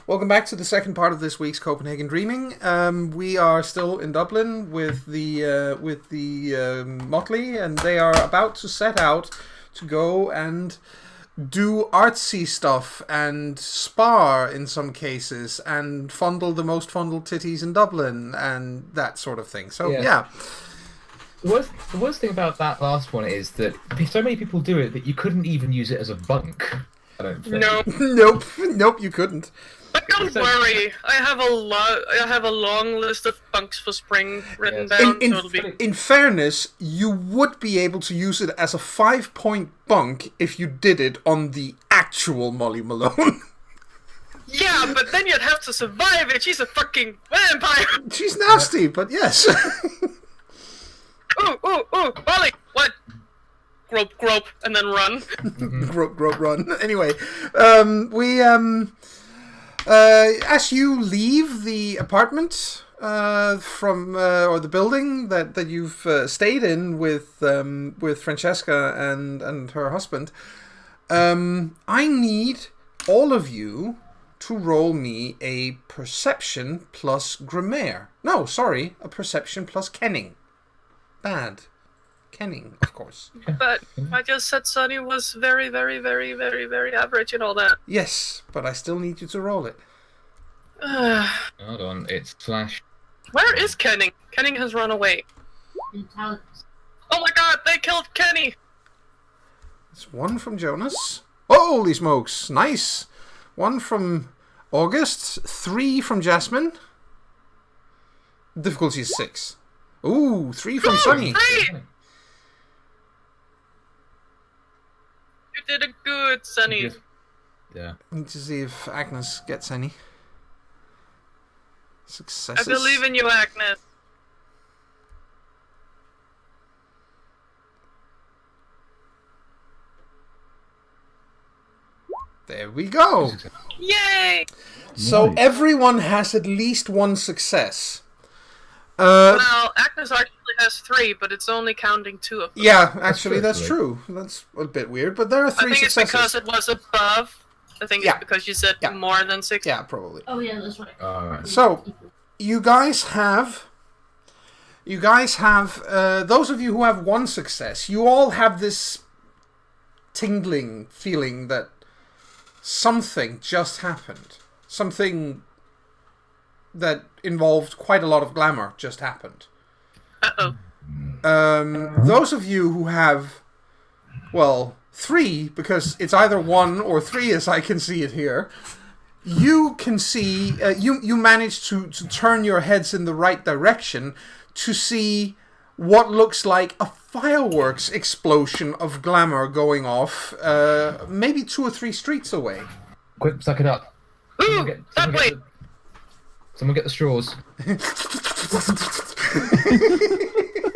Welcome back to the second part of this week's Copenhagen Dreaming. We are still in Dublin with the Motley, and they are about to set out to go and do artsy stuff and spar in some cases and fondle the most fondled titties in Dublin and that sort of thing. So yeah. The worst thing about that last one is that so many people do it that you couldn't even use it as a bunk. I don't think. Nope, you couldn't. But don't worry, I have a long list of bunks for spring written down. In fairness, you would be able to use it as a 5-point bunk if you did it on the actual Molly Malone. Yeah, but then you'd have to survive it. She's a fucking vampire. She's nasty, but yes. Ooh, Molly, what? Grope, and then run. grope, run. Anyway, as you leave the apartment or the building that you've stayed in with Francesca and her husband, I need all of you to roll me a perception plus grammar. No, sorry, a perception plus kenning. Bad. Kenning, of course. But I just said Sunny was very, very, very, very, very average and all that. Yes, but I still need you to roll it. Hold on, it's Flash. Where is Kenning? Kenning has run away. Oh my god, they killed Kenny! It's 1 from Jonas. Holy smokes, nice. 1 from August, 3 from Jasmine. Difficulty is 6. Ooh, 3 from Sunny. 3! You did it good, Sunny. Yeah. Need to see if Agnes gets any successes. I believe in you, Agnes. There we go. Yay! So Nice. everyone has at least 1 success. Well, Agnes actually has 3, but it's only counting 2 of them. Yeah, actually, that's That's true. That's a bit weird, but there are 3 I think successes. it's because it was above. I think Yeah. it's because you said Yeah. more than 6. Yeah, probably. Oh yeah, that's right. Alright. So, you guys have, those of you who have 1 success, you all have this tingling feeling that something just happened. Something that involved quite a lot of glamour just happened. Uh-oh. Those of you who have, 3, because it's either 1 or 3 as I can see it here, you can see, you manage to turn your heads in the right direction to see what looks like a fireworks explosion of glamour going off, maybe 2 or 3 streets away. Quick, suck it up. Ooh, that way! Someone get the straws.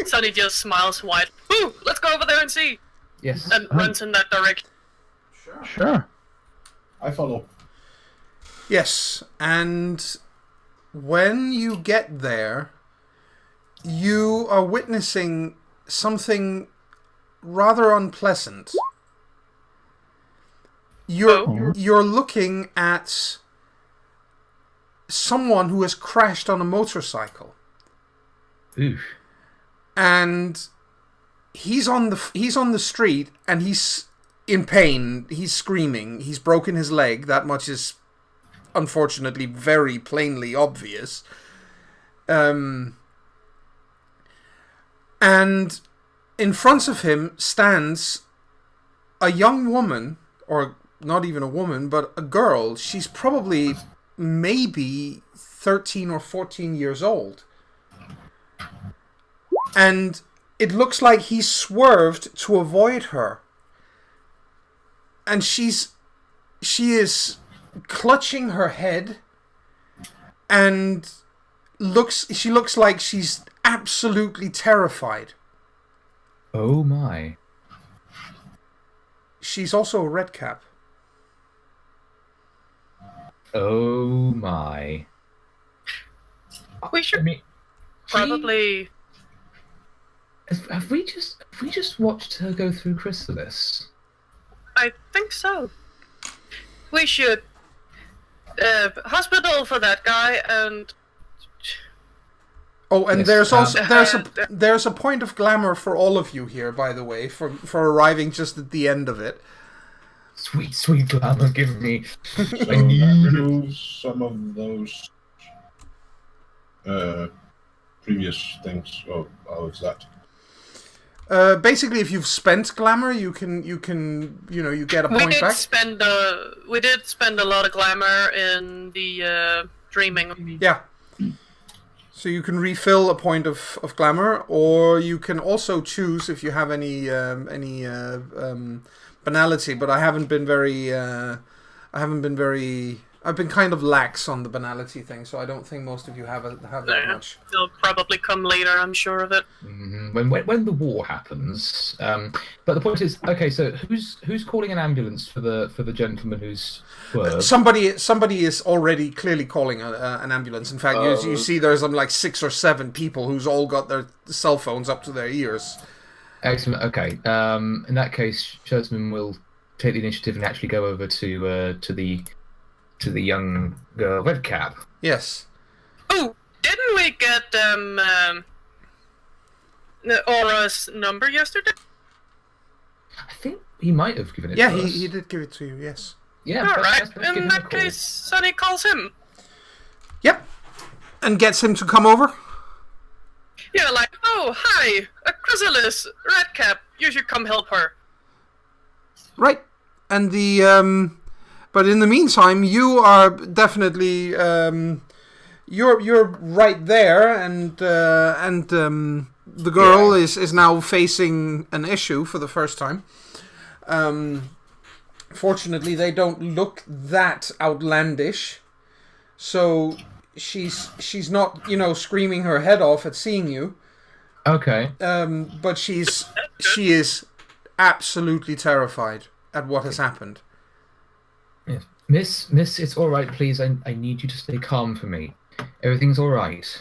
Sunny just smiles wide. Ooh, let's go over there and see! Yes. And runs in that direction. Sure. I follow. Yes, and when you get there, you are witnessing something rather unpleasant. You're looking at someone who has crashed on a motorcycle, Oof. and he's on the street, and he's in pain. He's screaming. He's broken his leg. That much is unfortunately very plainly obvious. And in front of him stands a young woman, or not even a woman, but a girl. She's probably maybe 13 or 14 years old. And it looks like he swerved to avoid her. And she is clutching her head, and she looks like she's absolutely terrified. Oh my. She's also a red cap. Oh my. We should probably... Have we just watched her go through Chrysalis? I think so. We should hospital for that guy, and Oh, and Yes, there's also and, there's a point of glamour for all of you here, by the way, for arriving just at the end of it. Sweet, sweet glamour, give me. So that removes some of those previous things. Oh, how is that? Basically, if you've spent glamour, you get a we point did back. spend a lot of glamour in the dreaming. Yeah. So you can refill a point of glamour, or you can also choose if you have any banality. But I haven't been very. I've been kind of lax on the banality thing, so I don't think most of you have that much. They'll probably come later, I'm sure of it. When the war happens, but the point is, okay, so who's calling an ambulance for the gentleman who's swerved? Somebody is already clearly calling an ambulance. In fact, you see there's like 6 or 7 people who's all got their cell phones up to their ears. Excellent. Okay. In that case, Cherisman will take the initiative and actually go over to the young girl, Red Cap. Yes. Oh, didn't we get Aura's number yesterday? I think he might have given it. Yeah, to us. he did give it to you. Yes. Yeah. All right. Let's give In him a that call. case, Sonny calls him. Yep. And gets him to come over. Yeah, like, oh, hi, a chrysalis, Redcap. You should come help her. Right. And but in the meantime, you are definitely you're right there, and the girl is now facing an issue for the first time. Fortunately, they don't look that outlandish, so she's not screaming her head off at seeing you. Okay. But she is absolutely terrified at what has happened. Yeah. Miss, it's all right. Please, I need you to stay calm for me. Everything's all right.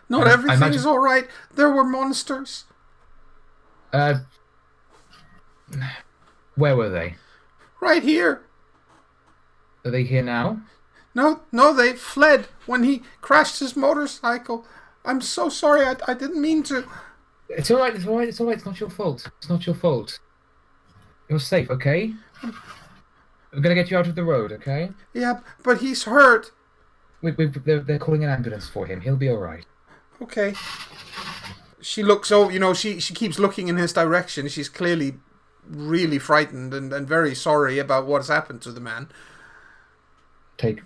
Not everything is all right. There were monsters. Where were they? Right here. Are they here now? No, they fled when he crashed his motorcycle. I'm so sorry. I didn't mean to. It's all right. It's all right. It's all right. It's not your fault. It's not your fault. You're safe, okay? We're gonna get you out of the road, okay? Yeah, but he's hurt. They're calling an ambulance for him. He'll be all right. Okay. She looks over. She keeps looking in his direction. She's clearly really frightened and very sorry about what's happened to the man.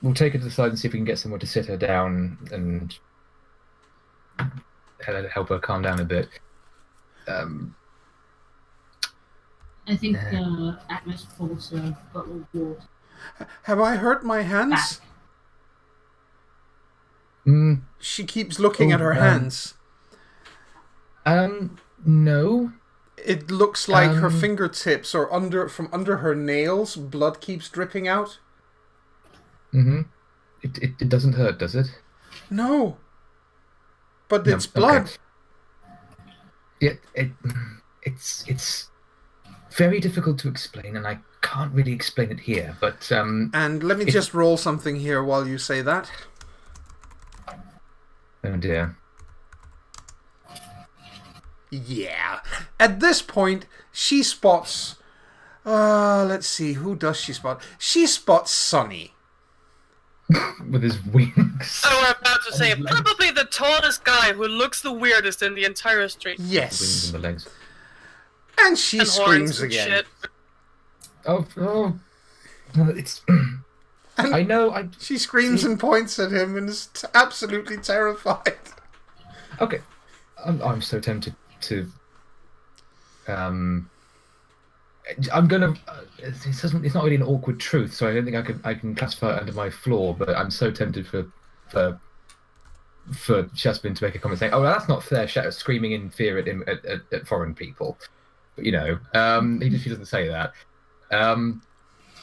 We'll take her to the side and see if we can get somewhere to sit her down and help her calm down a bit. I think Agnes pulls a bottle of water. Have I hurt my hands? Mm, She keeps looking at her hands. No. It looks like her fingertips or from under her nails, blood keeps dripping out. Mm-hmm. It doesn't hurt, does it? No. But No, it's blood. Okay. It's very difficult to explain, and I can't really explain it here. But And let me just roll something here while you say that. oh dear. Yeah. At this point, she spots... let's see, who does she spot? She spots Sonny. With his wings. I was about to say, probably the tallest guy who looks the weirdest in the entire street. Wings Yes. in the legs. And she And horns screams and again. shit. Oh. It's. I know. She screams and points at him and is absolutely terrified. Okay. I'm so tempted to. I'm gonna. It's not really an awkward truth, so I don't think I can classify it under my flaw. But I'm so tempted for Shasbin to make a comment saying, "Oh, well, that's not fair." Screaming in fear at foreign people, but she doesn't say that.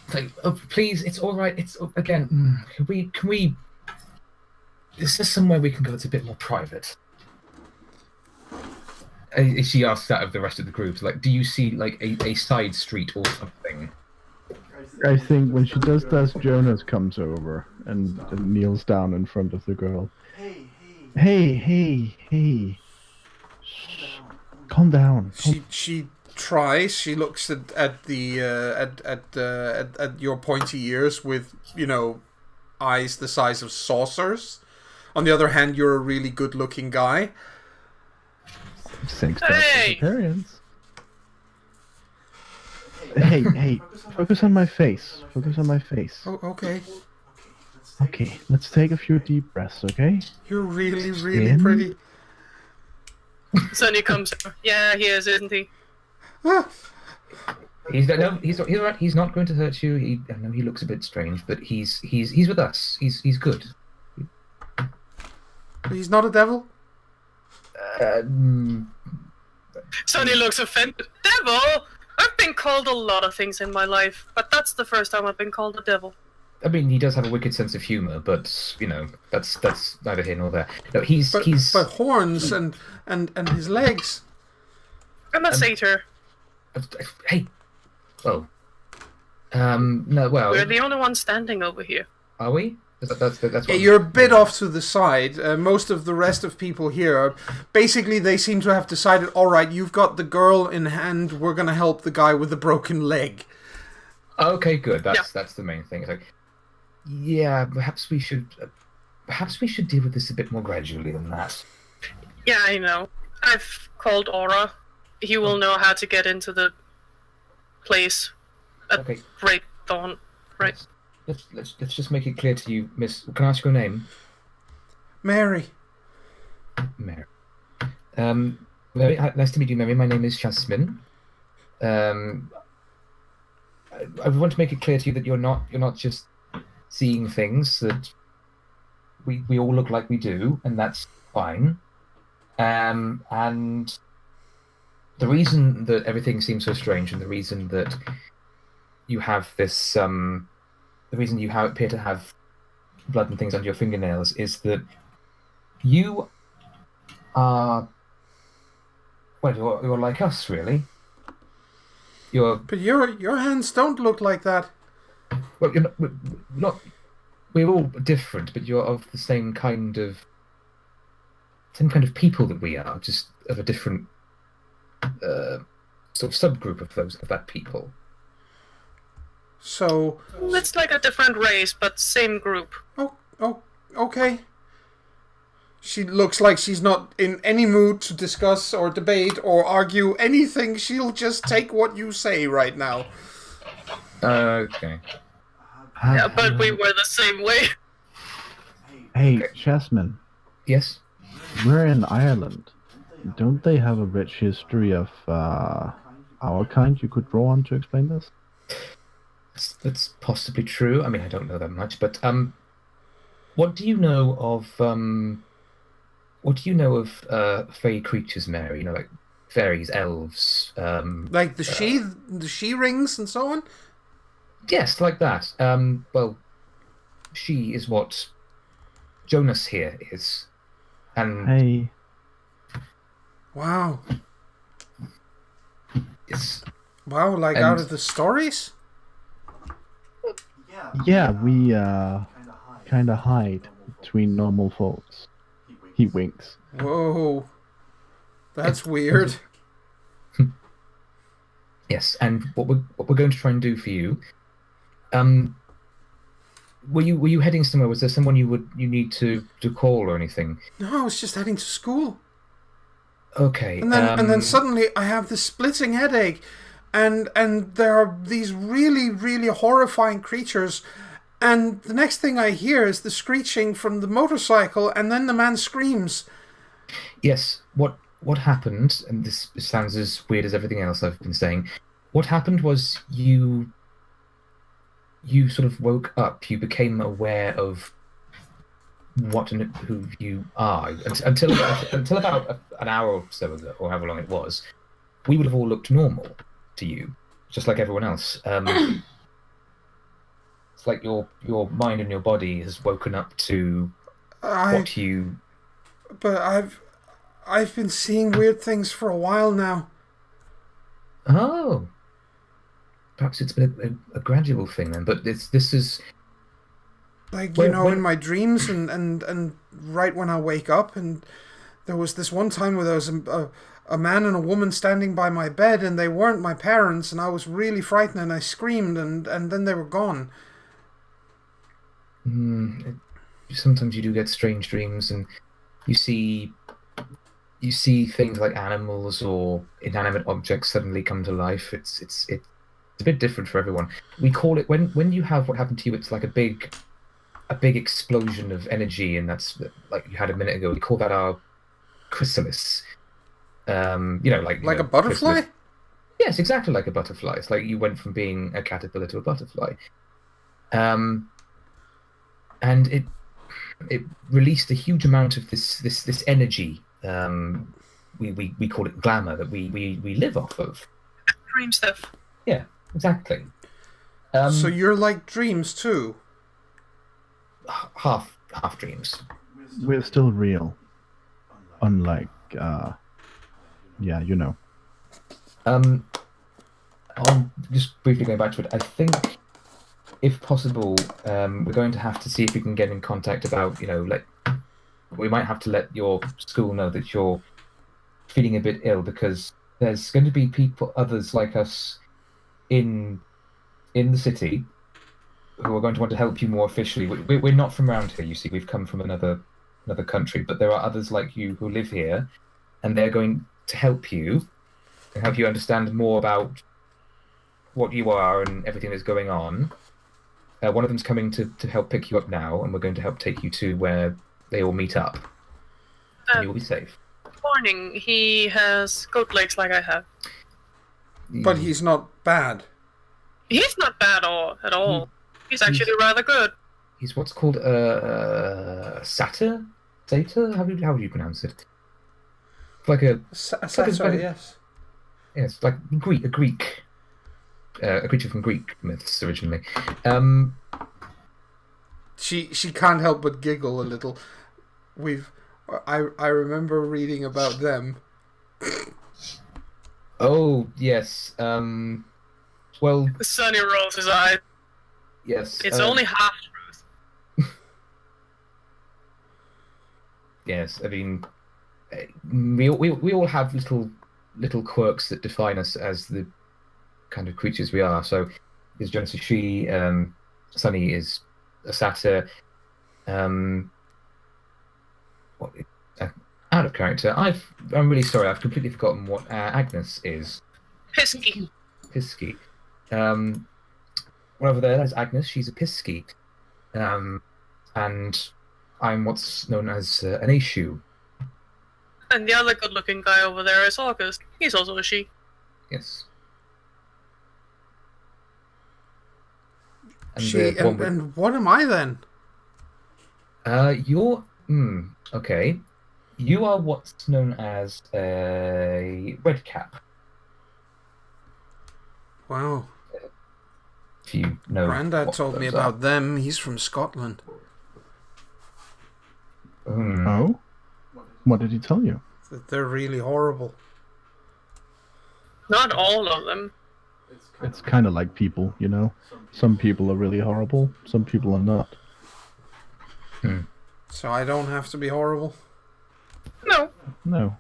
It's like, oh, please, it's all right. It's again. Can we? Is there somewhere we can go that's a bit more private? She asks that of the rest of the group. Like, do you see like a side street or something? I think when she does this, Jonas comes over and kneels down in front of the girl. Hey. Shh. Calm down. She tries. She looks at the at your pointy ears with eyes the size of saucers. On the other hand, you're a really good-looking guy. Thanks to Hey! appearance. Hey, focus on my face. Focus on my face. Oh, okay. Okay, let's take a few deep breaths, okay? You're really, really In. pretty. Sonny comes. Yeah, he is, isn't he? Ah, He's all right. He's not going to hurt you. I know he looks a bit strange, but he's with us. He's good. he's not a devil. Sonny looks offended. Devil? I've been called a lot of things in my life, but that's the first time I've been called a devil. I mean, he does have a wicked sense of humor, but that's neither here nor there. No, he's But horns and his legs. I'm a satyr. Hey, oh, no, well, We're the only ones standing over here. are we? That's Yeah, what you're a bit off to the side. Most of the rest of people here, basically, they seem to have decided, all right, you've got the girl in hand, we're going to help the guy with the broken leg. Okay, good. That's the main thing. It's like, yeah, perhaps we should deal with this a bit more gradually than that. Yeah, I know. I've called Aura. He will know how to get into the place at Okay. great dawn. Right. Let's just make it clear to you, Miss. Can I ask your name? Mary. Mary. Very nice to meet you, Mary. My name is Jasmine. I want to make it clear to you that you're not just seeing things, that we all look like we do, and that's fine. And the reason that everything seems so strange, and the reason that you have this, the reason you appear to have blood and things under your fingernails, is that you are, well, you're like us, really. But your hands don't look like that. Well, you're not. We're all different, but you're of the same kind of people that we are, just of a different sort of subgroup of that people. So. It's like a different race, but same group. Oh, okay. She looks like she's not in any mood to discuss or debate or argue anything. She'll just take what you say right now. Okay. Yeah, but we were the same way. Hey, Jasmine, Yes. we're in Ireland. Don't they have a rich history of our kind you could draw on to explain this? That's possibly true. I mean, I don't know that much, but what do you know of fey creatures, Mary? Like fairies, elves. Like the she rings and so on. Yes, like that. Well, she is what Jonas here is, and Hey, Wow. it's Wow, like And- out of the stories? yeah, we kind of hide between normal folks. He winks. Whoa. That's weird. yes. And what we're going to try and do for you. Were you heading somewhere? Was there someone you need to call or anything? No, I was just heading to school. Okay. And then suddenly I have this splitting headache, and there are these really, really horrifying creatures, and the next thing I hear is the screeching from the motorcycle, and then the man screams. Yes. What happened? And this sounds as weird as everything else I've been saying. What happened was you sort of woke up. You became aware of what and who you are. Until about an hour or so ago, or however long it was, we would have all looked normal to you, just like everyone else. It's like your mind and your body has woken up to what you. But I've been seeing weird things for a while now. Oh. perhaps it's been a gradual thing then. But this is Like, when, in my dreams and right when I wake up, and there was this one time where there was a man and a woman standing by my bed, and they weren't my parents, and I was really frightened, and I screamed, and then they were gone. Sometimes you do get strange dreams, and you see things like animals or inanimate objects suddenly come to life. It's a bit different for everyone. We call it when you have what happened to you. It's like a big explosion of energy, and that's like you had a minute ago. We call that our chrysalis. Like a butterfly. Chrysalis. Yes, exactly like a butterfly. It's like you went from being a caterpillar to a butterfly. And it released a huge amount of this energy. We call it glamour that we live off of. Dream stuff. Yeah, exactly. So you're like dreams too. Half dreams. We're still real. Unlike, I'm just briefly going back to it. I think, if possible, we're going to have to see if we can get in contact about, we might have to let your school know that you're feeling a bit ill, because there's going to be others like us in the city who are going to want to help you more officially. We're not from around here, you see. We've come from another country, but there are others like you who live here, and they're going to help you understand more about what you are and everything that's going on. One of them's coming to help pick you up now, and we're going to help take you to where they all meet up. And you'll be safe. Warning, he has goat legs like I have. But he's not bad. He's not bad at all. He's actually rather good. He's what's called a satyr? Satyr? How would you pronounce it? Like a satyr, yes. Yes, like a creature from Greek myths originally. She can't help but giggle a little. I remember reading about them. Oh yes. Well, Sonny rolls his eyes. Yes. It's only half truth. Yes, I mean, we all have little quirks that define us as the kind of creatures we are. So, is Jonas a she? Sonny is a satyr. Out of character. I'm really sorry. I've completely forgotten what Agnes is. Pisky. Pisky. One over there is Agnes. She's a Pisky. And I'm what's known as an Aishu. And the other good-looking guy over there is August. He's also a she. Yes. And what am I then? You're okay. You are what's known as a red cap. Wow. If you know. Grandad told me about them. He's from Scotland. Oh? What did he tell you? That they're really horrible. Not all of them. It's kind of like people, you know? Some people are really horrible, some people are not. So I don't have to be horrible? No. No.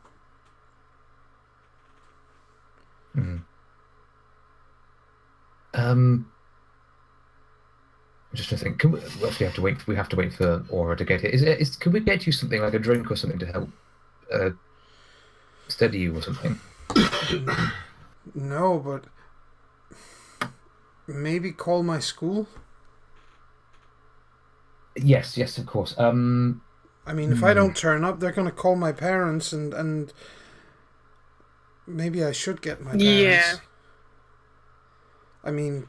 I'm just trying to think. We have to wait for Aura to get here. Can we get you something like a drink or something to help steady you or something? No, but maybe call my school? Yes, of course. I mean, if I don't turn up, they're going to call my parents, and maybe I should get my parents. Yeah. I mean,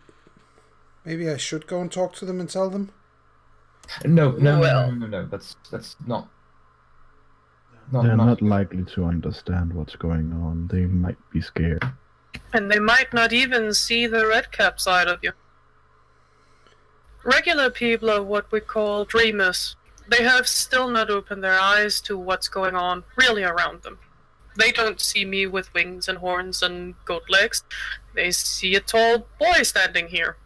maybe I should go and talk to them and tell them? No. That's not. They're not likely to understand what's going on. They might be scared. And they might not even see the red cap side of you. Regular people are what we call dreamers. They have still not opened their eyes to what's going on really around them. They don't see me with wings and horns and goat legs. They see a tall boy standing here.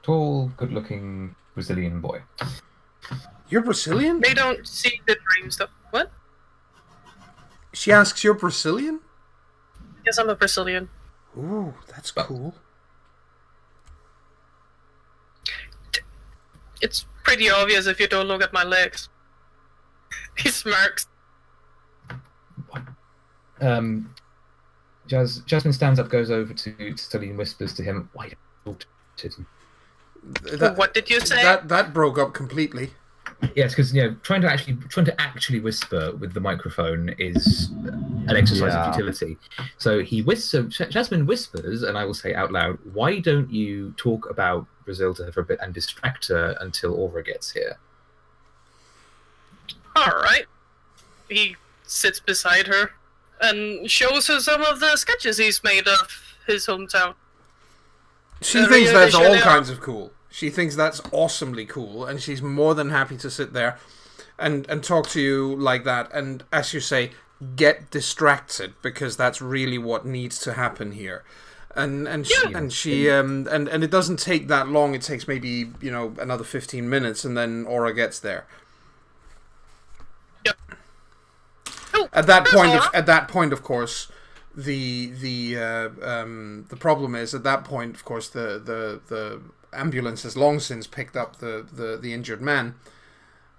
Tall, good-looking Brazilian boy. You're Brazilian? They don't see the dream stuff. What? She asks, you're Brazilian? Yes, I'm a Brazilian. Ooh, that's cool. It's pretty obvious if you don't look at my legs. He smirks. Jasmine stands up, goes over to Sully and whispers to him, "Why don't you talk to him?" What did you say? That broke up completely. Yes, because trying to actually whisper with the microphone is an exercise of futility. So Jasmine whispers, and I will say out loud, "Why don't you talk about Brazil to her for a bit and distract her until Aura gets here?" All right. He sits beside her and shows her some of the sketches he's made of his hometown. She thinks that's all kinds of cool. She thinks that's awesomely cool, and she's more than happy to sit there and talk to you like that. And as you say, get distracted, because that's really what needs to happen here. And it doesn't take that long. It takes maybe another 15 minutes, and then Aura gets there. Yep. Oh, at that point, of course, the problem is at that point, of course, the ambulance has long since picked up the injured man,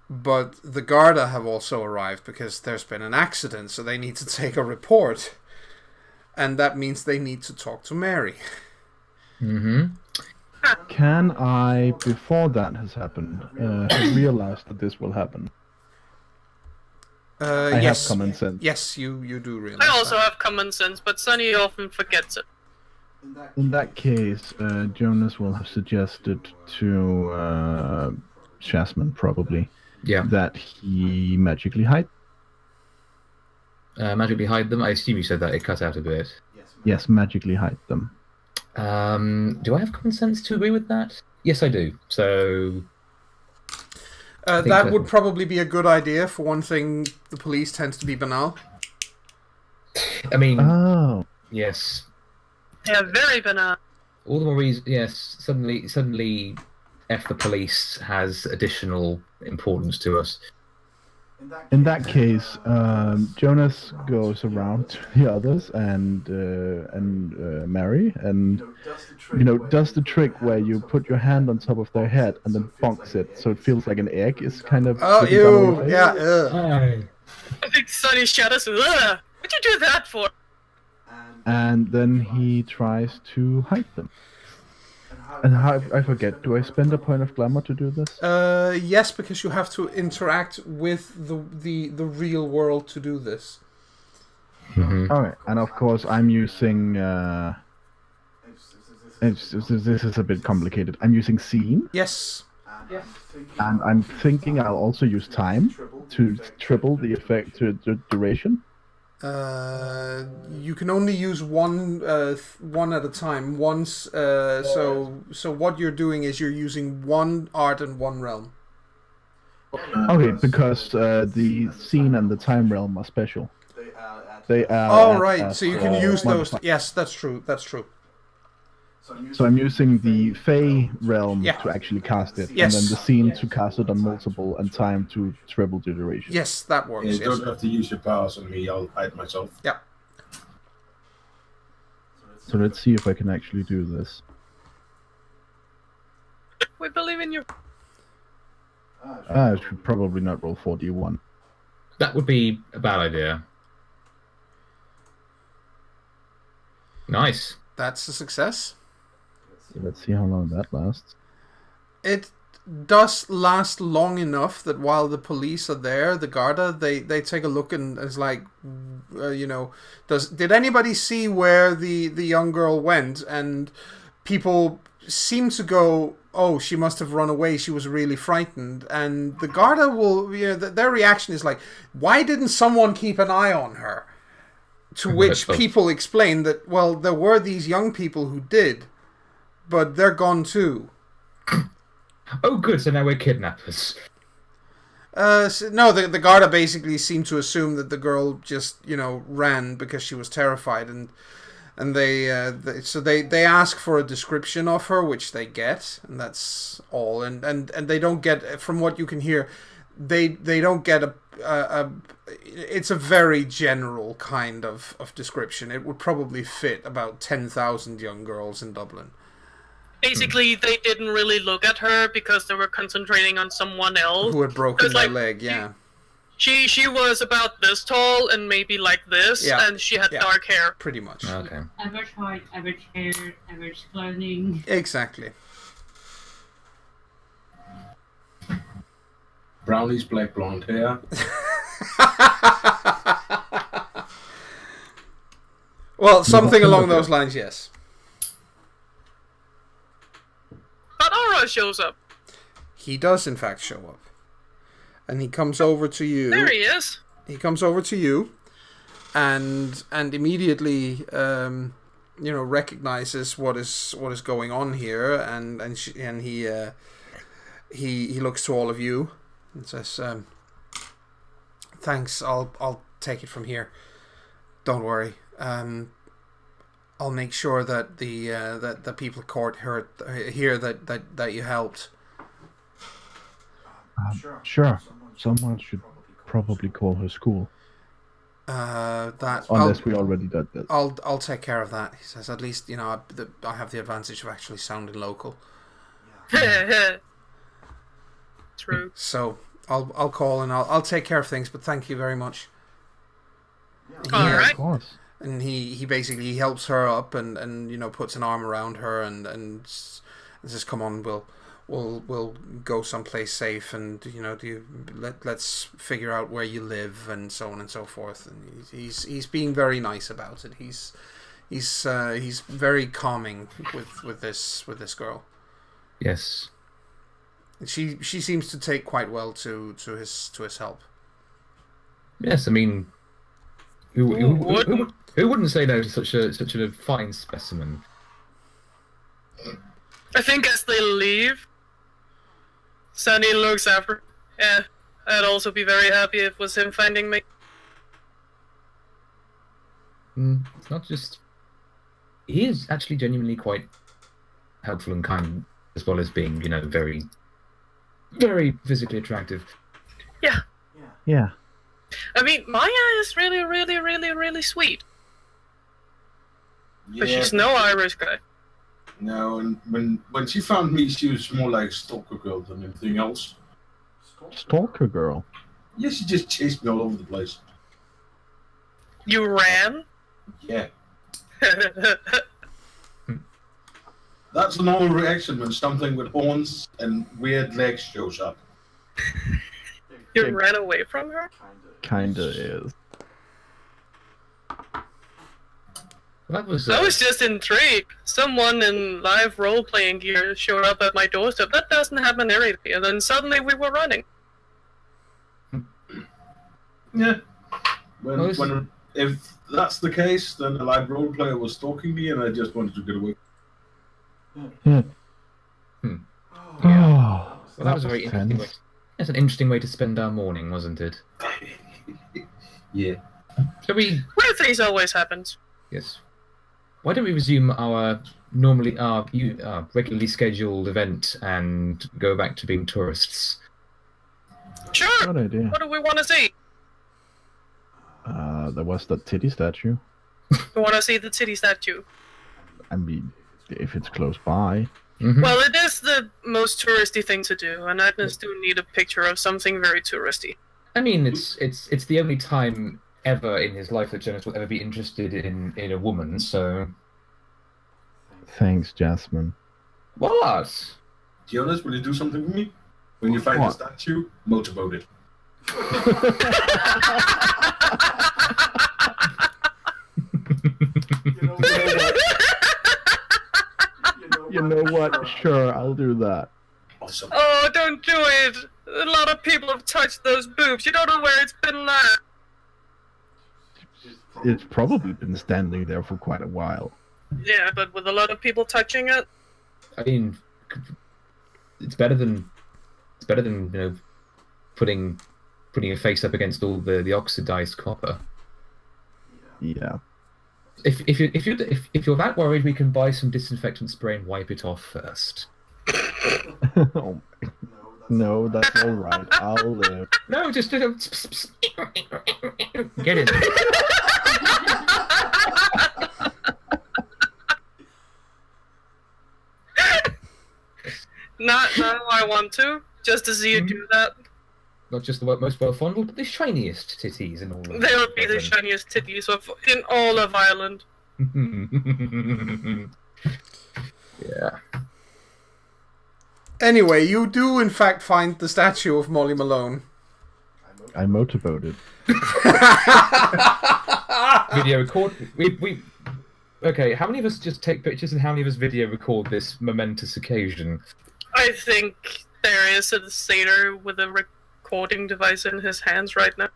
but the Garda have also arrived because there's been an accident, so they need to take a report, and that means they need to talk to Mary. Mm-hmm. Can I, before that has happened, realize that this will happen? I have common sense. Yes, you do realize. I also have common sense, but Sunny often forgets it. In that case, Jonas will have suggested to Jasmine probably that he magically hide. Magically hide them? I assume you said that. It cut out a bit. Yes, magically hide them. Do I have common sense to agree with that? Yes, I do. So that would probably be a good idea. For one thing, the police tends to be banal. I mean, yes. Yeah, very banal. All the more reason. Yes, suddenly, F the police has additional importance to us. In that case, Jonas goes around to the others and Mary, and does the trick where you put your hand on top of their head and then bonks it, so it feels like an egg is kind of. Oh, ew! Yeah. I think Sunny shudders. Ugh! What'd you do that for? And then he tries to hide them. And I forget, do I spend a point of glamour to do this? Yes, because you have to interact with the real world to do this. Mm-hmm. Alright, and of course I'm using... this is a bit complicated. I'm using scene. Yes. And I'm thinking I'll also use time to triple the effect to the duration. You can only use one at a time. Once. So what you're doing is you're using one art and one realm. Okay, because the scene and the time realm are special. They are. Oh right, so you can use those. Yes, that's true. That's true. So I'm using the Fey realm to actually cast it, and then the scene to cast it on multiple, and time to triple the duration. Yes, that works. You don't have to use your powers on me, I'll hide myself. Yeah. So let's see if I can actually do this. We believe in you. I should probably not roll 4d1. That would be a bad idea. Nice. That's a success. So let's see how long that lasts. It does last long enough that while the police are there, the Garda, they take a look and it's like, did anybody see where the young girl went? And people seem to go, oh, she must have run away. She was really frightened. And the Garda will, their reaction is like, why didn't someone keep an eye on her? To which people explain that, well, there were these young people who did, but they're gone too. Oh, good. So now we're kidnappers. No, the Garda basically seemed to assume that the girl just, ran because she was terrified, and they ask for a description of her, which they get, and that's all. And they don't get, from what you can hear, they don't get a it's a very general kind of description. It would probably fit about 10,000 young girls in Dublin. Basically, they didn't really look at her because they were concentrating on someone else Who had broken their like, leg, yeah. She was about this tall and maybe like this, and she had dark hair. Pretty much. Okay. Average height, average hair, average clothing. Exactly. Brownies, black blonde hair. Well, something along those lines, yes. But Aura shows up. He does, in fact, show up. And he comes over to you. There he is. He comes over to you, and immediately, recognizes what is going on here, and he looks to all of you and says, "Thanks. I'll take it from here. Don't worry. I'll make sure that the people at court hear that you helped." Sure. Someone should probably call her school. Unless we already did that. I'll take care of that. He says, "At least I have the advantage of actually sounding local." True. So I'll call and I'll take care of things. But thank you very much. All right. Of course. And he basically helps her up and puts an arm around her and says, "Come on, we'll go someplace safe, and let's figure out where you live, and so on and so forth." And he's being very nice about it. He's very calming with this girl. Yes. And she seems to take quite well to his help. Yes, I mean, who wouldn't say no to such a fine specimen? I think as they leave, Sunny looks after. Yeah, I'd also be very happy if it was him finding me. It's not just... He is actually genuinely quite helpful and kind, as well as being, very, very physically attractive. Yeah. Yeah. I mean, Maya is really, really, really, really sweet. But she's no Irish guy. No, and when she found me, she was more like stalker girl than anything else. Stalker girl? Yeah, she just chased me all over the place. You ran? Yeah. That's a normal reaction when something with horns and weird legs shows up. You ran away from her? Kinda is. I was just intrigued. Someone in live role-playing gear showed up at my doorstep. That doesn't happen every day. And then suddenly we were running. Yeah. If that's the case, then a live role player was stalking me and I just wanted to get away. Yeah. Well, that was a very interesting way. That's an interesting way to spend our morning, wasn't it? Yeah. Shall we... Weird things always happens. Yes. Why don't we resume our regularly scheduled event and go back to being tourists? Sure. Good idea. What do we want to see? There was that titty statue. We want to see the city statue. I mean, if it's close by. Mm-hmm. Well, it is the most touristy thing to do, and Agnes do need a picture of something very touristy. I mean, it's the only time ever in his life that Jonas will ever be interested in a woman, so... Thanks, Jasmine. What? Jonas, will you do something for me? When you find the statue, motorboat it. You know what? Sure, I'll do that. Awesome. Oh, don't do it! A lot of people have touched those boobs. You don't know where it's been left. It's probably been standing there for quite a while. Yeah, but with a lot of people touching it. I mean, it's better than putting your face up against all the oxidized copper. Yeah. If you're that worried, we can buy some disinfectant spray and wipe it off first. Oh, no, that's all right. I'll live. No, just get in. Not now I want to, just to see you do that. Not just the most well fondled, but the shiniest titties in all of They would be the shiniest titties in all of Ireland. Yeah. Anyway, you do in fact find the statue of Molly Malone. I motorboated. Video record. We. Okay, how many of us just take pictures and how many of us video record this momentous occasion? I think there is a satyr with a recording device in his hands right now.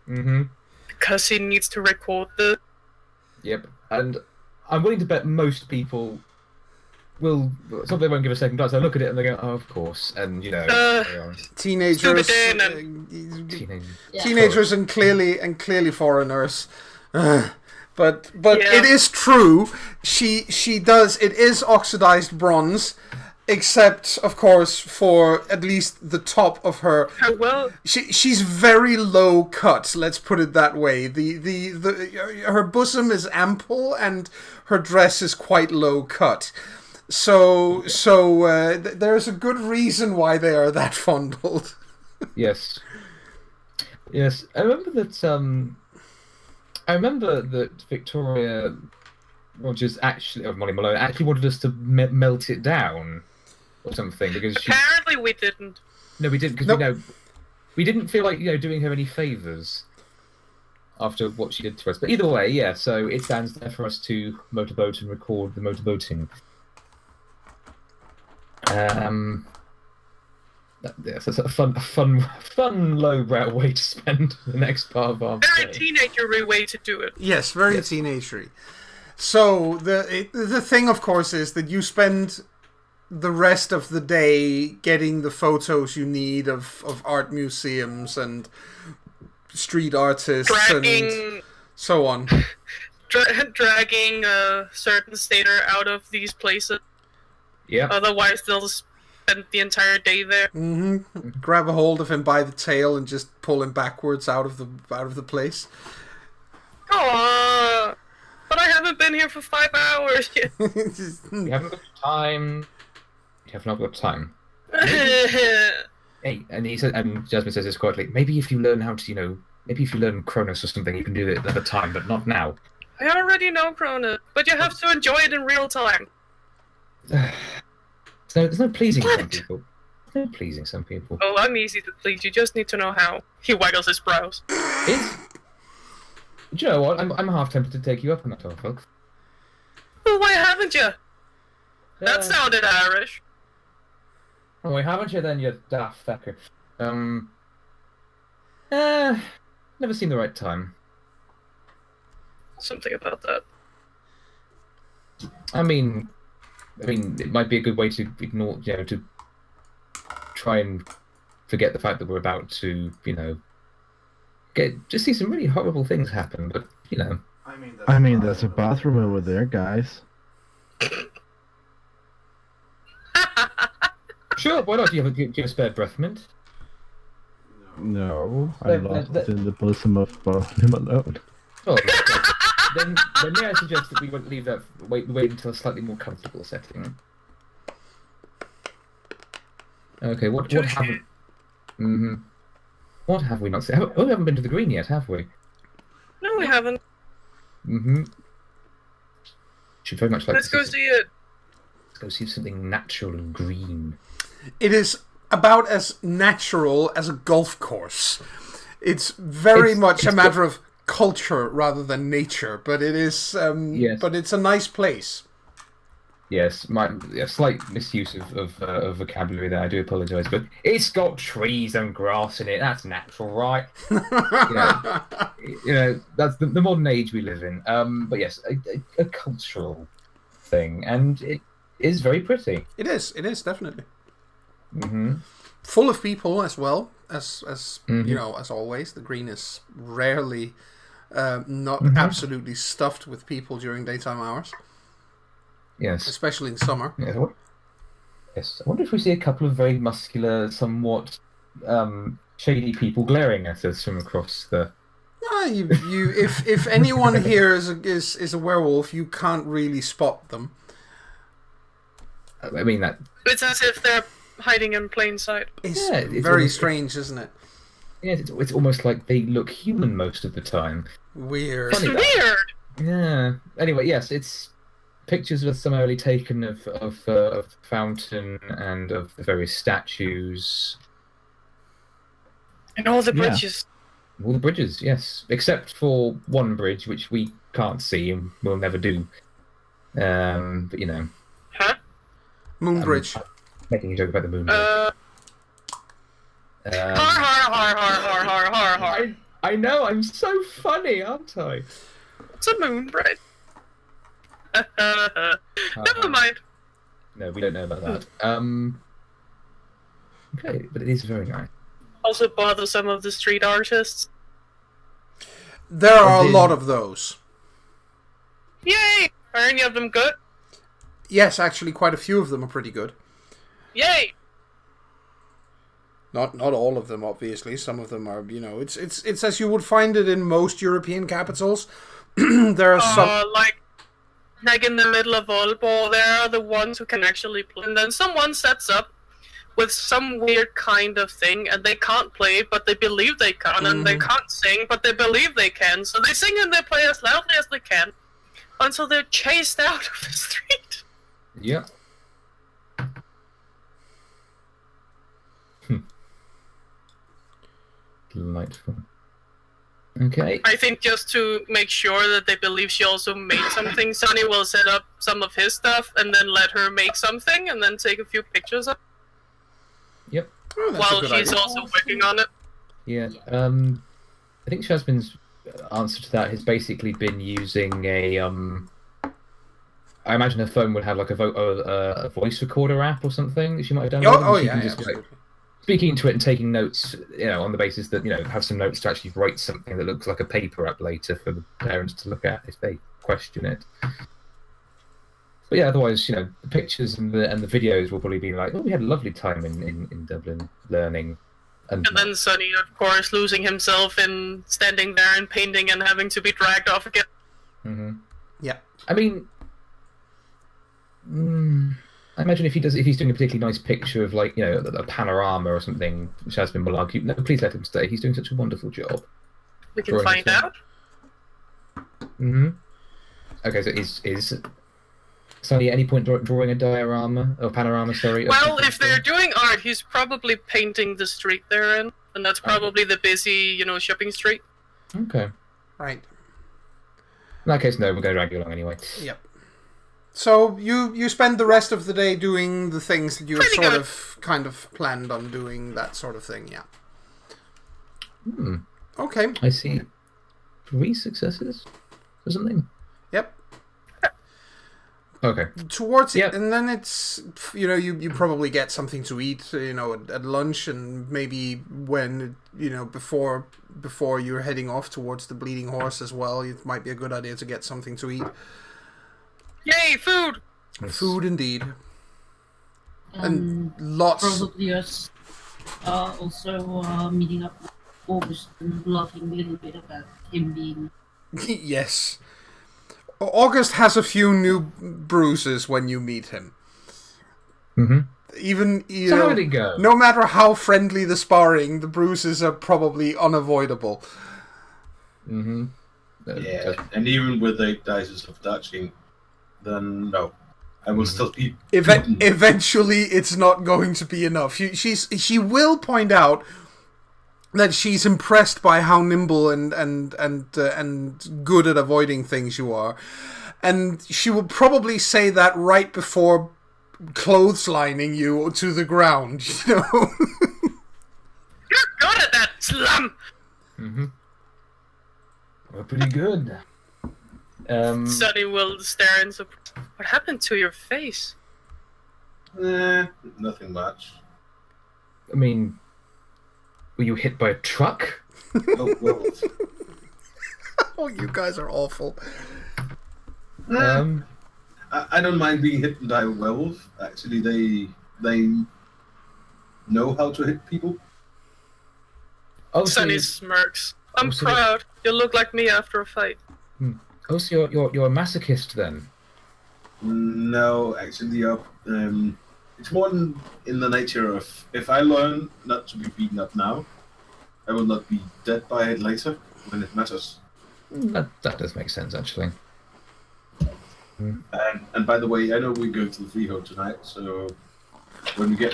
Mm-hmm. Because he needs to record the... Yep, and I'm willing to bet most people will... Some they won't give a second glance. They look at it and they go, oh, of course, and, you know... carry on. Teenagers... Teenagers and clearly foreigners. But Yeah. It is true. She does. It is oxidized bronze, except of course for at least the top of her. Well, She's very low cut. Let's put it that way. Her bosom is ample and her dress is quite low cut. So there's a good reason why they are that fondled. Yes. Yes, I remember that Victoria Rogers Molly Malone actually wanted us to melt it down or something because apparently we didn't. No, we didn't because we didn't feel like doing her any favors after what she did to us. But either way, yeah. So it stands there for us to motorboat and record the motorboating. Yes, that's a fun, lowbrow way to spend the next part of our Very day. teenager-y way to do it. Yes, very teenagery. So the thing, of course, is that you spend the rest of the day getting the photos you need of art museums and street artists Dragging... and so on. Dragging a certain satyr out of these places. Yeah. Otherwise, they'll spend the entire day there. Mm-hmm. Grab a hold of him by the tail and just pull him backwards out of the place. Aww. But I haven't been here for 5 hours yet. We haven't got time. We have not got time. Hey, and he said, and Jasmine says this quietly. Maybe if you learn how to, maybe if you learn Kronos or something, you can do it another time, but not now. I already know Kronos, but you have to enjoy it in real time. So there's no pleasing some people. There's no pleasing some people. Oh, I'm easy to please. You just need to know how. He waggles his brows. Do you know what? I'm half tempted to take you up on that offer. Well, why haven't you? That sounded Irish. Oh, why haven't you then, you daft fucker? Never seen the right time. Something about that. I mean, it might be a good way to ignore, to try and forget the fact that we're about to, just see some really horrible things happen. But I mean, there's a bathroom over there, guys. Sure, why not? Do you have a spare breath mint? No, I lost it in the bosom of him alone. Oh, then may I suggest that we won't leave that. Wait until a slightly more comfortable setting. Okay, what haven't? What have we not seen? Oh, we haven't been to the green yet, have we? No, we haven't. Should very much like. Let's go see it. Let's go see something natural and green. It is about as natural as a golf course. It's very much a matter of culture rather than nature, but it is. Yes. But it's a nice place. Yes, slight misuse of vocabulary there. I do apologise, but it's got trees and grass in it. That's natural, right? That's the modern age we live in. But yes, a cultural thing, and it is very pretty. It is definitely. Mm-hmm. Full of people as well as Mhm. you know, as always. The green is rarely not Mhm. absolutely stuffed with people during daytime hours, Yes. especially in summer. Yes. Yes. I wonder if we see a couple of very muscular, somewhat shady people glaring at us from across the. If anyone here is a werewolf, you can't really spot them. I mean that. It's as if they're hiding in plain sight. It's Yeah, it's very almost- strange, isn't it? Yeah, it's almost like they look human most of the time. Weird. It's Funny that. weird. Yeah. Anyway, yes, it's pictures were summarily taken of the fountain and of the various statues. And all the Yeah. bridges. All the bridges, yes, except for one bridge which we can't see and will never do. But you know, Huh? Moonbridge. making a joke about the moon. bridge. Har har har har har har har har. I know, I'm so funny, aren't I? It's a moon bridge. Never mind. No, we don't know about that. Okay, but it is very nice. Also bother some of the street artists. There are a in- lot of those. Yay! Are any of them good? Yes, actually, quite a few of them are pretty good. Yay! Not all of them, obviously. Some of them are, you know, it's as you would find it in most European capitals. There are some. Like in the middle of Aalborg, there are the ones who can actually play. And then someone sets up with some weird kind of thing, and they can't play, but they believe they can, and they can't sing, but they believe they can. So they sing and they play as loudly as they can, until they're chased out of the street. Yeah. Delightful. Okay. I think just to make sure that they believe she also made something, Sonny will set up some of his stuff and then let her make something and then take a few pictures of Yep. Oh, that's a while good she's idea. also working on it. Yeah. I think Shazmin's answer to that has basically been using a I imagine her phone would have like a voice recorder app or something that she might have downloaded. Oh, and she yeah, can just absolutely. speaking to it and taking notes, you know, on the basis that, you know, have some notes to actually write something that looks like a paper up later for the parents to look at if they question it. But yeah, otherwise, you know, the pictures and the videos will probably be like, oh, we had a lovely time in Dublin learning. And then Sonny, of course, losing himself in standing there and painting and having to be dragged off again. Mm-hmm. Yeah. I mean, I imagine if he's doing a particularly nice picture of, like, you know, a panorama or something, Shazmin will argue, no, please let him stay. He's doing such a wonderful job. We can Drawing find his out. Mm-hmm. Okay, so is Sonny at any point drawing a diorama or panorama? Sorry. of Well, something? if they're doing art, he's probably painting the street they're in, and that's probably the busy, you know, shopping street. Okay. Right. In that case, no, we're going to drag you along anyway. Yep. So you spend the rest of the day doing the things that you Pretty sort good. of kind of planned on doing, that sort of thing. Yeah. Hmm. Okay. I see 3 successes or something. Yep. Okay. Towards it, Yep. and then it's, you know, you probably get something to eat, you know, at lunch, and maybe when, you know, before you're heading off towards the Bleeding Horse as well, it might be a good idea to get something to eat. Yay, food! Food indeed. And lots. Probably us also meeting up with August and laughing a little bit about him being. Yes. August has a few new bruises when you meet him. Mm-hmm. Even, you So know, how did it go? no matter how friendly the sparring, the bruises are probably unavoidable. Mm-hmm. Yeah, and even with 8 dices of touching, then no. I will still eat. Eventually, it's not going to be enough. She will point out that she's impressed by how nimble and good at avoiding things you are, and she will probably say that right before clotheslining you to the ground. You know. You're good at that, slum! Mm-hmm. Well, pretty good. Sonny will stare in surprise. What happened to your face? Nothing much. mean, were you hit by a truck? Oh, well. Oh, you guys are awful. I don't mind being hit by a werewolf. Actually, they know how to hit people. Oh, so Sunny you- smirks. I'm so- proud. You look like me after a fight. oh, so you're a masochist then? No, actually, it's more in the nature of if I learn not to be beaten up now, I will not be dead by it later when it matters. That does make sense, actually. And by the way, I know we go to the freehold tonight, so when we get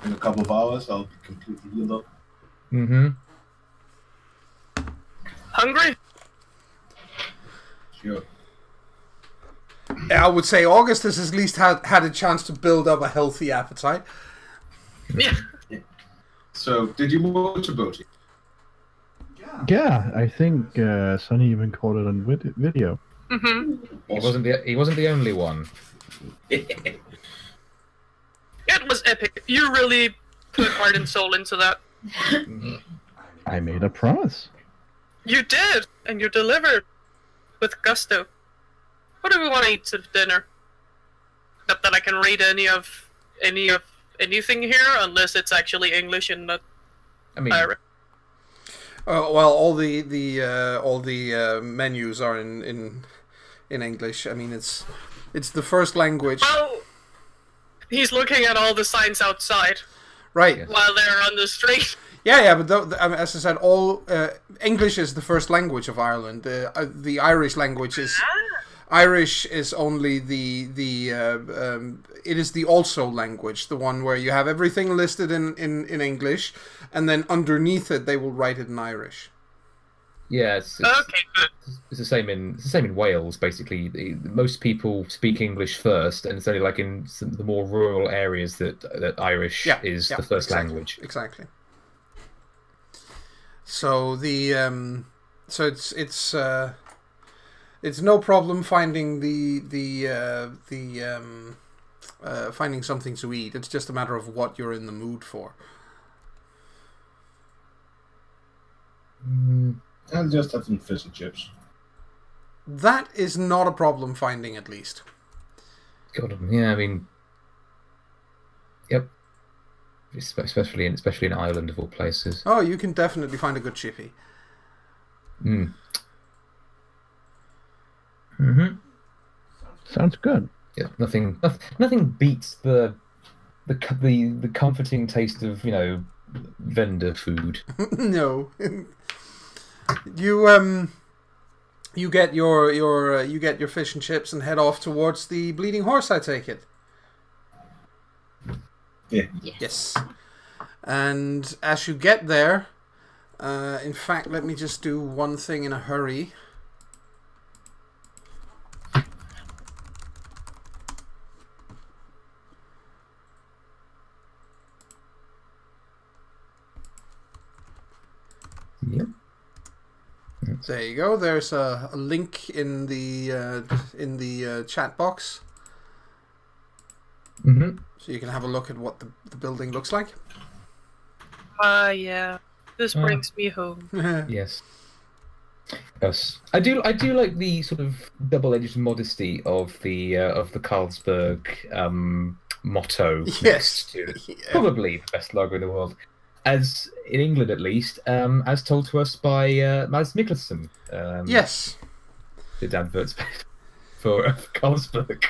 in a couple of hours, I'll be completely healed up. Mm-hmm. Hungry? Sure. I would say August has at least had a chance to build up a healthy appetite. Yeah. So, did you move to Boaty? Yeah, I think Sonny even caught it on video. Mm-hmm. He wasn't the only one. It was epic. You really put heart and soul into that. I made a promise. You did, and you delivered with gusto. What do we want to eat to dinner? Not that I can read anything here, unless it's actually English and not I mean, Irish. Well, all the menus are in English. I mean, it's the first language, Oh, he's looking at all the signs outside right? while they're on the street. Yeah, but I mean, as I said, all English is the first language of Ireland. The Irish language is Irish is only it is the also language, the one where you have everything listed in English, and then underneath it they will write it in Irish. yeah, it's Okay, good. the same in Wales. Basically, most people speak English first, and it's only like in the more rural areas that Irish is the first exactly, language. Exactly. So it's no problem finding finding something to eat. It's just a matter of what you're in the mood for. I'll just have some fish and chips. That is not a problem finding, at least. God, yeah, I mean, yep. Especially in Ireland of all places. Oh, you can definitely find a good chippy. Mm. Mm-hmm. Sounds good. Yeah, nothing beats the comforting taste of vendor food. No. You get your fish and chips and head off towards the Bleeding Horse, I take it. Yeah. Yes. And as you get there, in fact, let me just do one thing in a hurry. Yep. There you go. There's a link in the chat box, Mm-hmm. so you can have a look at what the building looks like. Yeah. This brings me home. Yes. Yes. I do like the sort of double-edged modesty of the Carlsberg motto. Yes. Next to probably the best logo in the world, as in England at least, as told to us by Mads Mikkelsen. Yes. Did adverts for Carlsberg.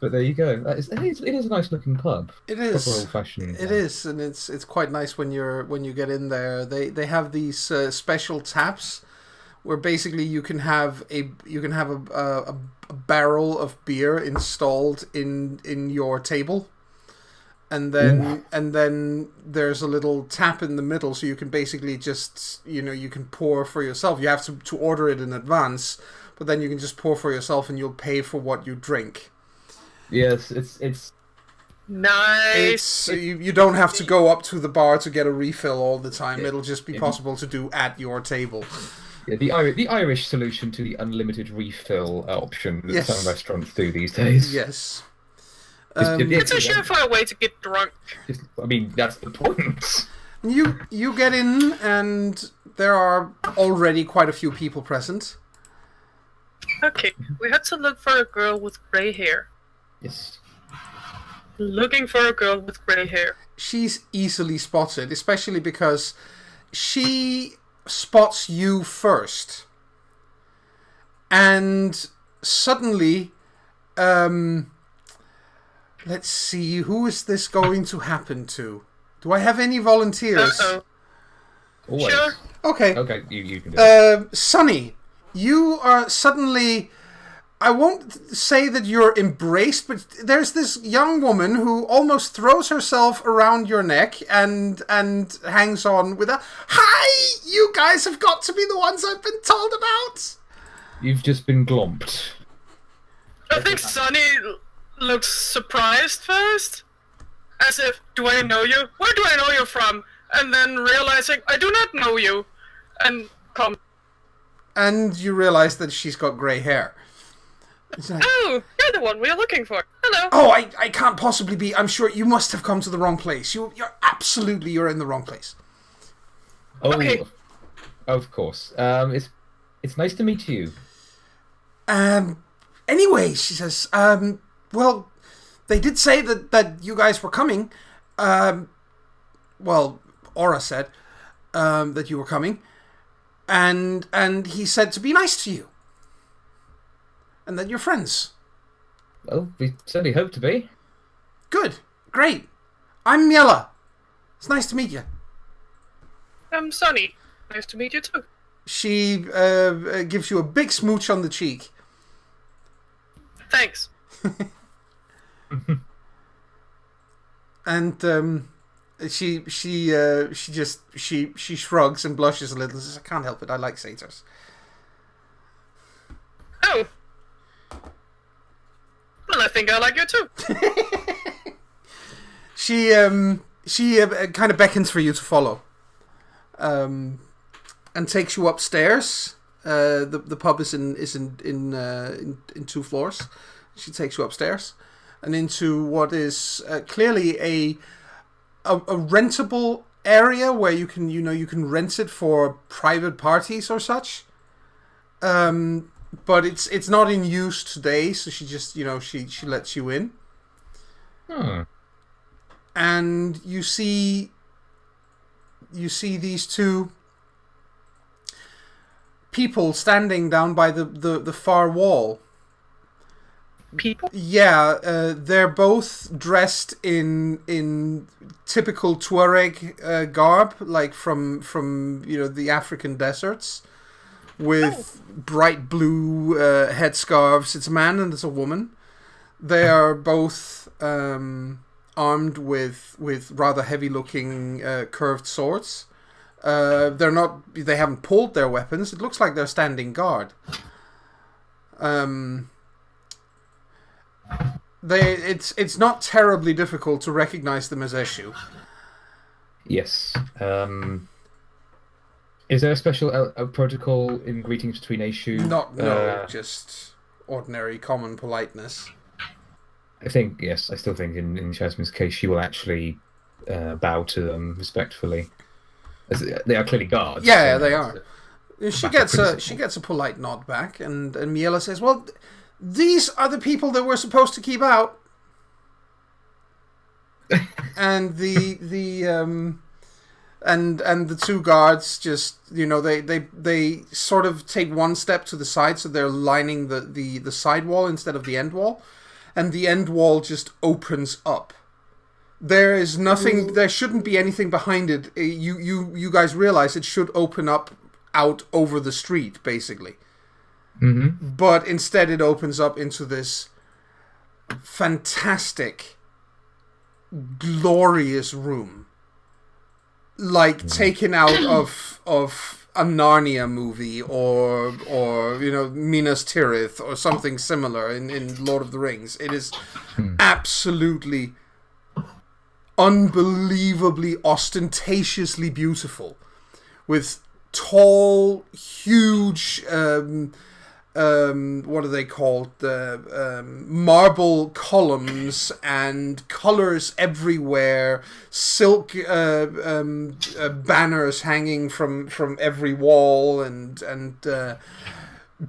But there you go. It is a nice looking pub. It is. Proper old-fashioned. It is, and it's quite nice when you get in there. They have these special taps where basically you can have a barrel of beer installed in your table, and then there's a little tap in the middle, so you can basically just you can pour for yourself. You have to order it in advance, but then you can just pour for yourself, and you'll pay for what you drink. Yes, it's Nice. You don't have to go up to the bar to get a refill all the time. It'll just be possible to do at your table. yeah, the Irish solution to the unlimited refill option that Yes. some restaurants do these days. Yes. It's a surefire way to get drunk. I mean, that's the point. You get in, and there are already quite a few people present. Okay, we had to look for a girl with grey hair. Yes. Looking for a girl with grey hair. She's easily spotted, especially because she spots you first. And suddenly, let's see, who is this going to happen to? Do I have any volunteers? Uh-oh. Always. Sure. Okay. Okay, you can do it. Sonny, you are suddenly... I won't say that you're embraced, but there's this young woman who almost throws herself around your neck and hangs on with a, "Hi! You guys have got to be the ones I've been told about!" You've just been glomped. I think Sonny looks surprised first. As if, do I know you? Where do I know you from? And then realizing, I do not know you. And come. And you realize that she's got grey hair. It's like, Oh, you're the one we are looking for. Hello. "Oh, I can't possibly be. I'm sure you must have come to the wrong place. You're in the wrong place." Oh, Okay. of course. It's nice to meet you. Anyway, she says, well, they did say that you guys were coming. Well, Aura said, that you were coming. And he said to be nice to you. And that you're friends. Well, we certainly hope to be. Good. Great. I'm Miela. It's nice to meet you. I'm Sonny. Nice to meet you too. She gives you a big smooch on the cheek. Thanks. And she shrugs and blushes a little and says, "I can't help it. I like satyrs." Oh. Well, I think I like you too. She kind of beckons for you to follow, and takes you upstairs. The pub is in 2 floors. She takes you upstairs and into what is clearly a rentable area where you can rent it for private parties or such. But it's not in use today, so she just she lets you in. And you see these 2 people standing down by the far wall. People? Yeah, they're both dressed in typical Tuareg garb, like from the African deserts, with bright blue headscarves. It's a man and it's a woman. They are both armed with rather heavy-looking curved swords. They haven't pulled their weapons. It looks like they're standing guard. It's not terribly difficult to recognize them as Eshu. Yes. Is there a special protocol in greetings between Eshu? No, just ordinary common politeness. I still think in Jasmine's case she will actually bow to them respectfully. As they are clearly guards. Yeah, so they are. She gets a polite nod back, and Miela says, "Well, these are the people that we're supposed to keep out." And the 2 guards just they sort of take one step to the side, so they're lining the side wall instead of the end wall, and the end wall just opens up. There is nothing. There shouldn't be anything behind it. You guys realize it should open up out over the street, basically. Mm-hmm. But instead, it opens up into this fantastic, glorious room, like taken out of a Narnia movie or Minas Tirith or something similar in Lord of the Rings. It is absolutely, unbelievably, ostentatiously beautiful, with tall, huge what are they called? Marble columns and colors everywhere, silk banners hanging from every wall, and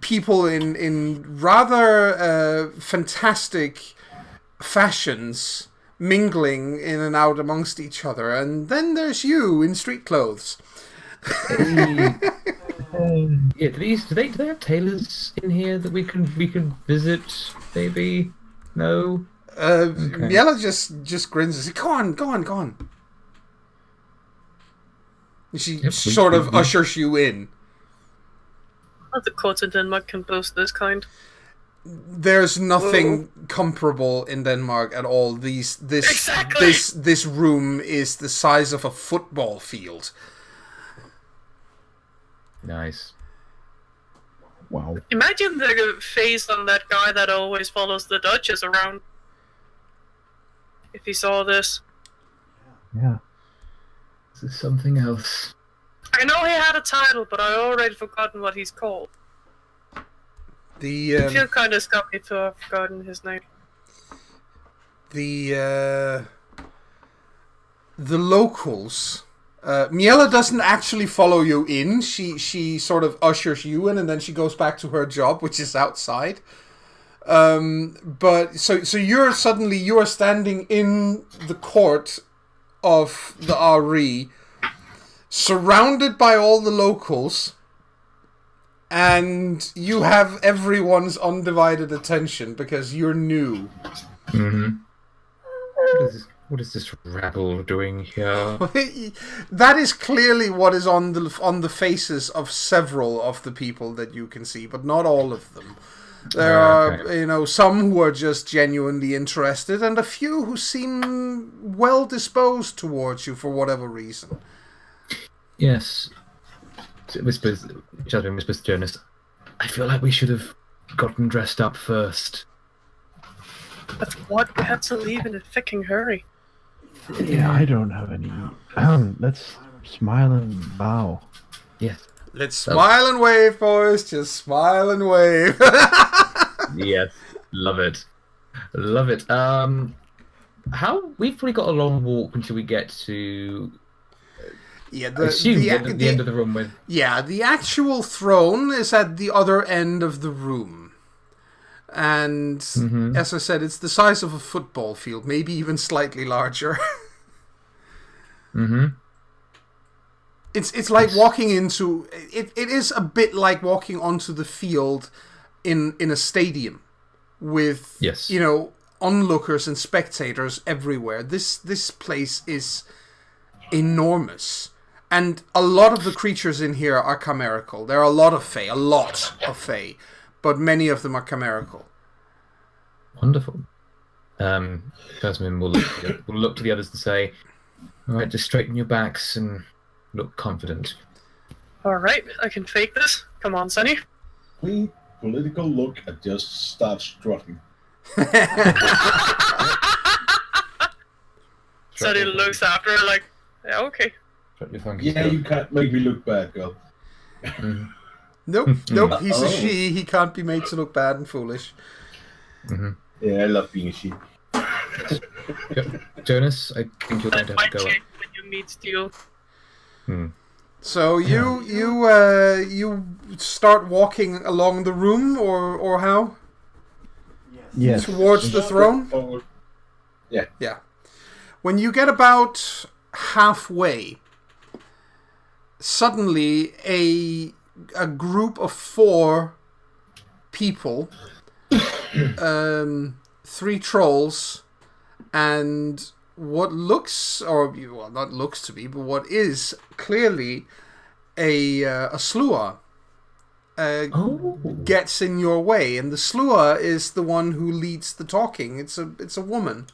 people in rather fantastic fashions mingling in and out amongst each other. And then there's you in street clothes. Yeah, do they have tailors in here that we can visit? Maybe? No. Miela just grins and says, "Go on." She sort of ushers you in. Not the courts in Denmark can boast this kind. There's nothing comparable in Denmark at all. This room is the size of a football field. Nice. Wow. Imagine the face on that guy that always follows the Duchess around. If he saw this. Yeah. This is something else. I know he had a title, but I already forgotten what he's called. I feel kind of scummy to have forgotten his name. The locals. Miela doesn't actually follow you in. She sort of ushers you in, and then she goes back to her job, which is outside. But so you are standing in the court of the RE, surrounded by all the locals, and you have everyone's undivided attention because you're new. Mm-hmm. What is this rabble doing here? That is clearly what is on the faces of several of the people that you can see, but not all of them. There are, some who are just genuinely interested, and a few who seem well disposed towards you for whatever reason. Yes. Jasmine whispers to Jonas, I feel like we should have gotten dressed up first. But what? We had to leave in a fucking hurry. Yeah, I don't have any. Let's smile and bow. Yes. Let's smile and wave, boys. Just smile and wave. Yes. Love it. Love it. We've probably got a long walk until we get to... Yeah, the end of the room with... Yeah, the actual throne is at the other end of the room. And as I said, it's the size of a football field, maybe even slightly larger. Mm-hmm. It's like walking into... It is a bit like walking onto the field in a stadium with, yes, onlookers and spectators everywhere. This place is enormous. And a lot of the creatures in here are chimerical. There are a lot of fae, but many of them are chimerical. Wonderful. Jasmine will look to the others and say, all right, just straighten your backs and look confident. Alright, I can fake this. Come on, Sonny. Clean political look and just start strutting. Sonny looks after her like, yeah, okay. Yeah, you can't make me look bad, girl. Nope, he's a she. He can't be made to look bad and foolish. Mm-hmm. Yeah, I love being a she. Jonas, I think you're going to have to go up. When you meet Steel. So you start walking along the room, or how? Yes. Towards the throne? Yeah. Yeah. When you get about halfway, suddenly a group of 4 people, 3 trolls, and what looks, not looks to be, but what is clearly a slua gets in your way, and the slua is the one who leads the talking. It's a woman.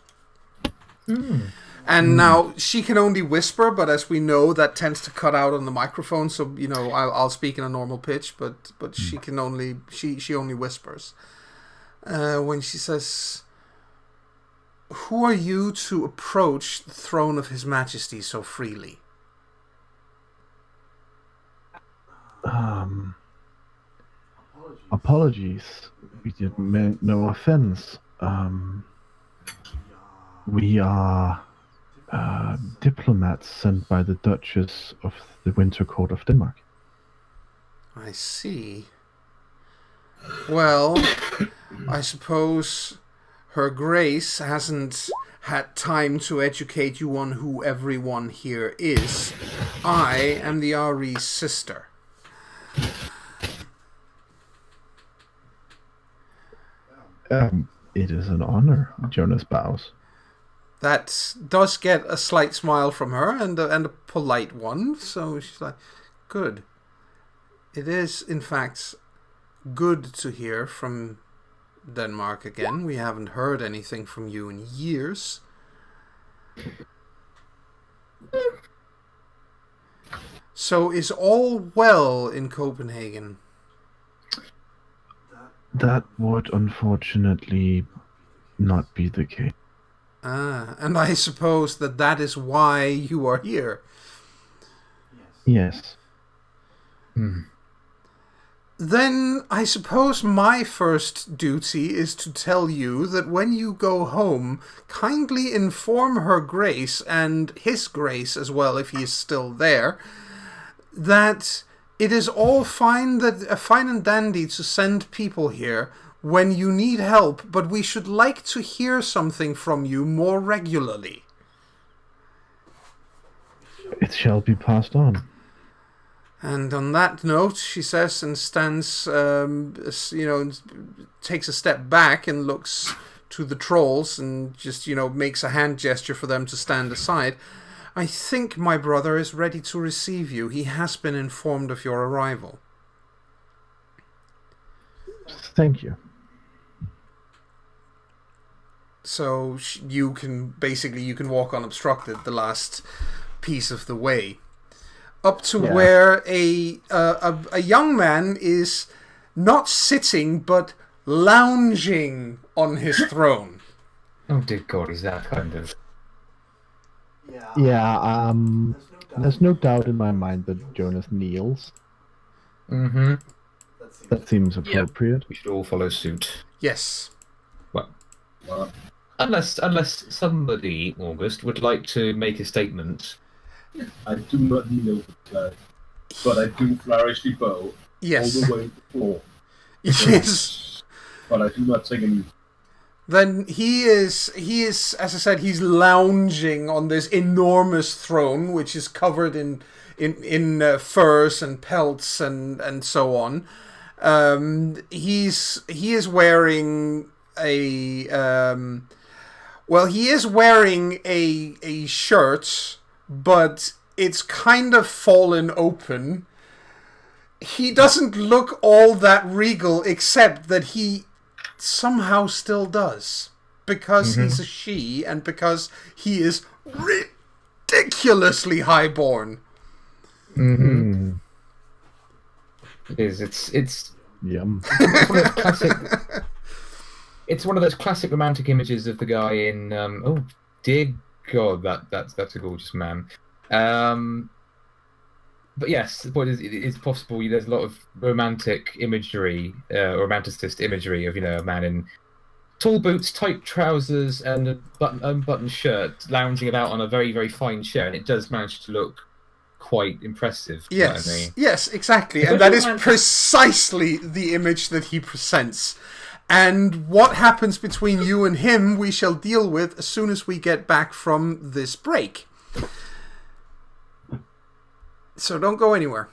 And now she can only whisper, but as we know, that tends to cut out on the microphone. So I'll speak in a normal pitch, but she can only she only whispers when she says, "Who are you to approach the throne of His Majesty so freely?" apologies. We didn't mean no offense. We are diplomats sent by the Duchess of the Winter Court of Denmark. I see. Well, I suppose Her Grace hasn't had time to educate you on who everyone here is. I am the Ari's sister. It is an honor, Jonas bows. That does get a slight smile from her, and a polite one. So she's like, good. It is, in fact, good to hear from Denmark again. We haven't heard anything from you in years. So is all well in Copenhagen? That would unfortunately not be the case. And I suppose that is why you are here. Yes. Then I suppose my first duty is to tell you that when you go home, kindly inform Her Grace, and His Grace as well if he is still there, that it is all fine and dandy to send people here when you need help, but we should like to hear something from you more regularly. It shall be passed on. And on that note, she says, and stands, takes a step back and looks to the trolls and just, makes a hand gesture for them to stand aside. I think my brother is ready to receive you. He has been informed of your arrival. Thank you. So you can walk unobstructed the last piece of the way. Up to where a young man is not sitting but lounging on his throne. Oh dear God, is that kind of... Yeah, there's no doubt in my mind that Jonas kneels. Mm-hmm. That seems appropriate. We should all follow suit. Yes. Well, unless somebody, August, would like to make a statement. I do not kneel, but I do flourish the bow all the way to the floor. Yes. But I do not take any. Then he is, as I said, he's lounging on this enormous throne, which is covered in furs and pelts and so on. He is wearing a shirt, but it's kind of fallen open. He doesn't look all that regal, except that he somehow still does, because he's a she and because he is ridiculously highborn. It is. It's Yum. It's one of those classic romantic images of the guy in oh dear God, that's a gorgeous man. But yes, the point is, it's possible. There's a lot of romantic imagery, romanticist imagery of a man in tall boots, tight trousers, and a unbuttoned shirt, lounging about on a very, very fine chair, and it does manage to look quite impressive. Yes, You know what I mean? yes, exactly, and that is precisely the image that he presents. And what happens between you and him, we shall deal with as soon as we get back from this break. So don't go anywhere.